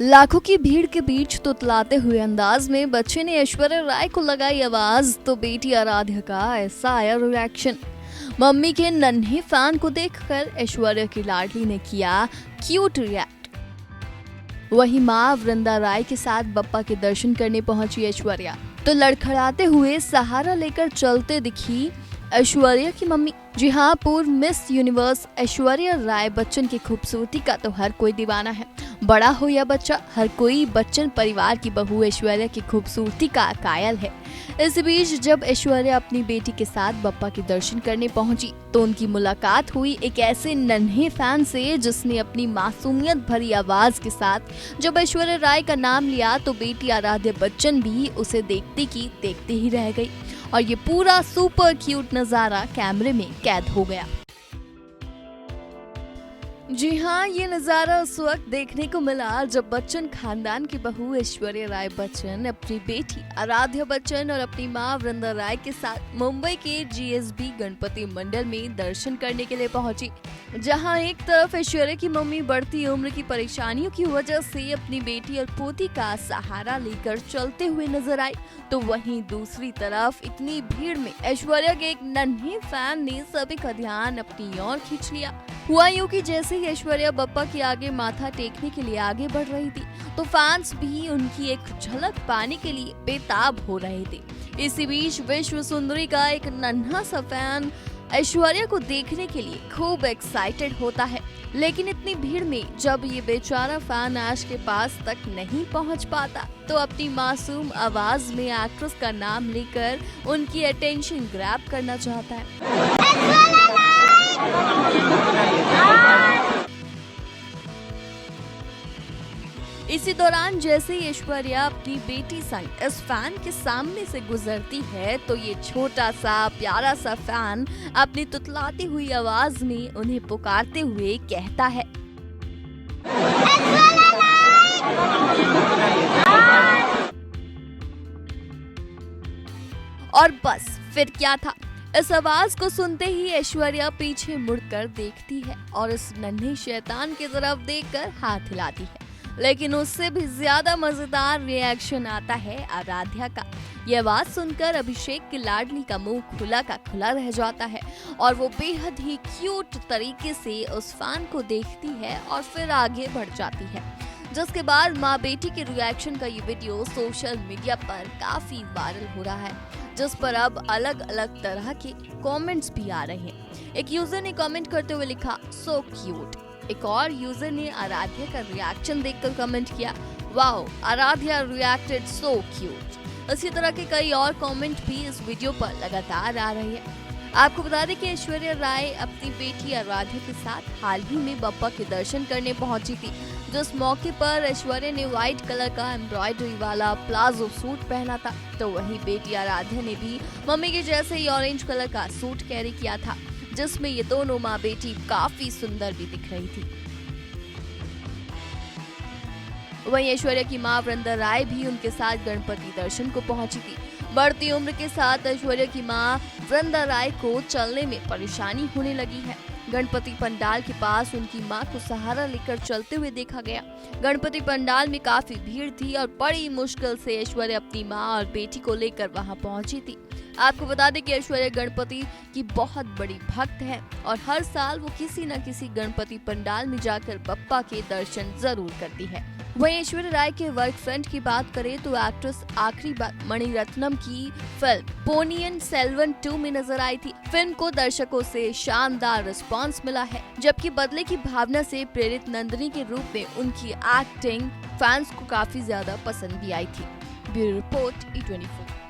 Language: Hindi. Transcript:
लाखों की भीड़ के बीच तुतलाते हुए अंदाज में बच्चे ने ऐश्वर्या राय को लगाई आवाज तो बेटी आराध्या का ऐसा आया रिएक्शन। मम्मी के नन्हे फैन को देखकर ऐश्वर्या की लाडली ने किया क्यूट रिएक्ट। वहीं मां वृंदा राय के साथ बप्पा के दर्शन करने पहुंची ऐश्वर्या तो लड़खड़ाते हुए सहारा लेकर चलते दिखी ऐश्वर्या की मम्मी। जी हाँ, पूर्व मिस यूनिवर्स ऐश्वर्या राय बच्चन की खूबसूरती का तो हर कोई दीवाना है, बड़ा हो या बच्चा, हर कोई बच्चन परिवार की बहू ऐश्वर्या की खूबसूरती का कायल है। इस बीच जब ऐश्वर्या अपनी बेटी के साथ बप्पा के दर्शन करने पहुंची तो उनकी मुलाकात हुई एक ऐसे नन्हे फैन से जिसने अपनी मासूमियत भरी आवाज के साथ जब ऐश्वर्या राय का नाम लिया तो बेटी आराध्या बच्चन भी उसे देखते की देखते ही रह गई और ये पूरा सुपर क्यूट नजारा कैमरे में कैद हो गया। जी हाँ, ये नजारा उस वक्त देखने को मिला जब बच्चन खानदान की बहू ऐश्वर्या राय बच्चन अपनी बेटी आराध्या बच्चन और अपनी मां वृंदा राय के साथ मुंबई के जीएसबी गणपति मंडल में दर्शन करने के लिए पहुंची। जहां एक तरफ ऐश्वर्या की मम्मी बढ़ती उम्र की परेशानियों की वजह से अपनी बेटी और पोती का सहारा लेकर चलते हुए नजर आई तो वहीं दूसरी तरफ इतनी भीड़ में ऐश्वर्या के एक नन्हे फैन ने सभी का ध्यान अपनी ओर खींच लिया। हुआ यूं कि जैसे ही ऐश्वर्या बप्पा के आगे माथा टेकने के लिए आगे बढ़ रही थी तो फैंस भी उनकी एक झलक पाने के लिए बेताब हो रहे थे। इसी बीच विश्व सुंदरी का एक नन्हा सा फैन ऐश्वर्या को देखने के लिए खूब एक्साइटेड होता है, लेकिन इतनी भीड़ में जब ये बेचारा फैन ऐश के पास तक नहीं पहुंच पाता तो अपनी मासूम आवाज में एक्ट्रेस का नाम लेकर उनकी अटेंशन ग्रैब करना चाहता है। इसी दौरान जैसे ही ऐश्वर्या अपनी बेटी संग इस फैन के सामने से गुजरती है तो ये छोटा सा प्यारा सा फैन अपनी तुतलाती हुई आवाज में उन्हें पुकारते हुए कहता है, और बस फिर क्या था, इस आवाज को सुनते ही ऐश्वर्या पीछे मुड़कर देखती है और इस नन्हे शैतान की तरफ देखकर हाथ हिलाती है। लेकिन उससे भी ज्यादा मजेदार रिएक्शन आता है आराध्या का। ये आवाज सुनकर अभिषेक की लाडली का मुंह खुला का खुला रह जाता है और वो बेहद ही क्यूट तरीके से उस फैन को देखती है और फिर आगे बढ़ जाती है। जिसके बाद माँ बेटी के रिएक्शन का ये वीडियो सोशल मीडिया पर काफी वायरल हो रहा है, जिस पर अब अलग अलग तरह के कमेंट्स भी आ रहे हैं। एक यूजर ने कमेंट करते हुए लिखा, सो क्यूट। एक और यूजर ने आराध्या का रिएक्शन देखकर कमेंट किया, wow, Aaradhya reacted so cute. इसी तरह के कई और कमेंट भी इस वीडियो पर लगातार आ रहे हैं। आपको बता दें कि ऐश्वर्या राय अपनी बेटी आराध्या के साथ हाल ही में बप्पा के दर्शन करने पहुंची थी, जिस मौके पर ऐश्वर्या ने व्हाइट कलर का एम्ब्रॉयडरी वाला प्लाजो सूट पहना था तो वहीं बेटी आराध्या ने भी मम्मी के जैसे ही ऑरेंज कलर का सूट कैरी किया था, जिसमें ये दोनों माँ बेटी काफी सुंदर भी दिख रही थी। वहीं ऐश्वर्या की मां वृंदा राय भी उनके साथ गणपति दर्शन को पहुंची थी। बढ़ती उम्र के साथ ऐश्वर्या की मां वृंदा राय को चलने में परेशानी होने लगी है। गणपति पंडाल के पास उनकी मां को सहारा लेकर चलते हुए देखा गया। गणपति पंडाल में काफी भीड़ थी और बड़ी मुश्किल से ऐश्वर्या अपनी मां और बेटी को लेकर वहां पहुंची थी। आपको बता दें कि ऐश्वर्या गणपति की बहुत बड़ी भक्त है और हर साल वो किसी न किसी गणपति पंडाल में जाकर बप्पा के दर्शन जरूर करती है। वहीं ऐश्वर्या राय के वर्क फ्रेंड की बात करें तो एक्ट्रेस आखिरी बार मणिरत्नम की फिल्म पोनियन सेल्वन 2 में नजर आई थी। फिल्म को दर्शकों से शानदार रिस्पांस मिला है, जबकि बदले की भावना से प्रेरित नंदिनी के रूप में उनकी एक्टिंग फैंस को काफी ज्यादा पसंद भी आई थी। Bureau report E24।